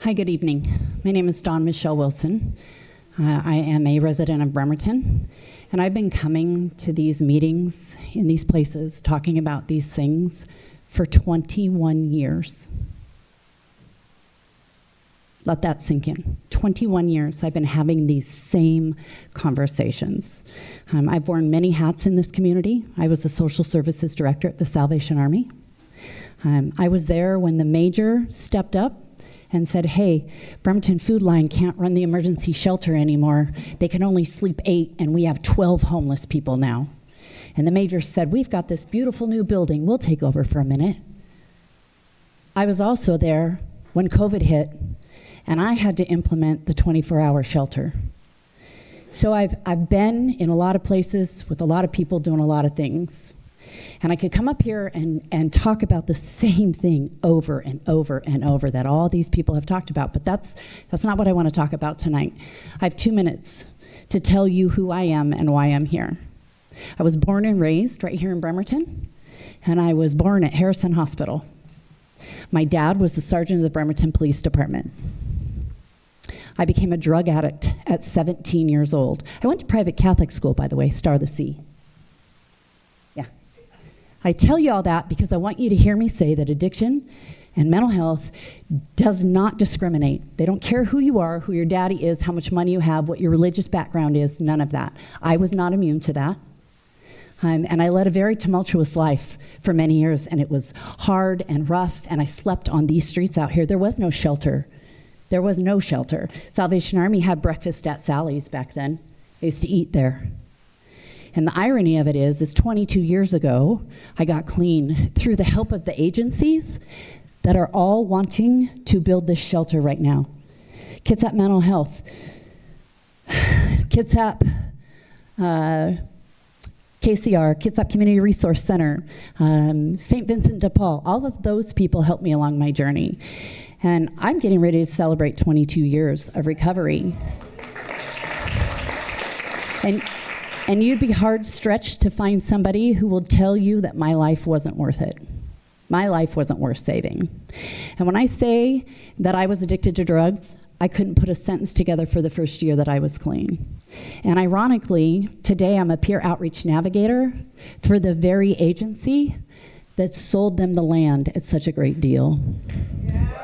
Hi, good evening. My name is Dawn Michelle Wilson. I am a resident of Bremerton, and I've been coming to these meetings in these places talking about these things for 21 years. Let that sink in. 21 years I've been having these same conversations. I've worn many hats in this community. I was the social services director at the Salvation Army. I was there when the major stepped up and said, hey, Bremerton Food Line can't run the emergency shelter anymore. They can only sleep 8, and we have 12 homeless people now. And the major said, we've got this beautiful new building. We'll take over for a minute. I was also there when COVID hit, and I had to implement the 24-hour shelter. So I've been in a lot of places with a lot of people doing a lot of things. And I could come up here and talk about the same thing over and over and over that all these people have talked about, but that's not what I want to talk about tonight. I have 2 minutes to tell you who I am and why I'm here. I was born and raised right here in Bremerton, and I was born at Harrison Hospital. My dad was the sergeant of the Bremerton Police Department. I became a drug addict at 17 years old. I went to private Catholic school, by the way, Star of the Sea. I tell you all that because I want you to hear me say that addiction and mental health does not discriminate. They don't care who you are, who your daddy is, how much money you have, what your religious background is, none of that. I was not immune to that. And I led a very tumultuous life for many years, and it was hard and rough, and I slept on these streets out here. There was no shelter. There was no shelter. Salvation Army had breakfast at Sally's back then. I used to eat there. And the irony of it is 22 years ago, I got clean through the help of the agencies that are all wanting to build this shelter right now. Kitsap Mental Health, Kitsap KCR, Kitsap Community Resource Center, St. Vincent de Paul, all of those people helped me along my journey. And I'm getting ready to celebrate 22 years of recovery. And you'd be hard-stretched to find somebody who will tell you that my life wasn't worth it. My life wasn't worth saving. And when I say that I was addicted to drugs, I couldn't put a sentence together for the first year that I was clean. And ironically, today I'm a peer outreach navigator for the very agency that sold them the land at such a great deal. Yeah.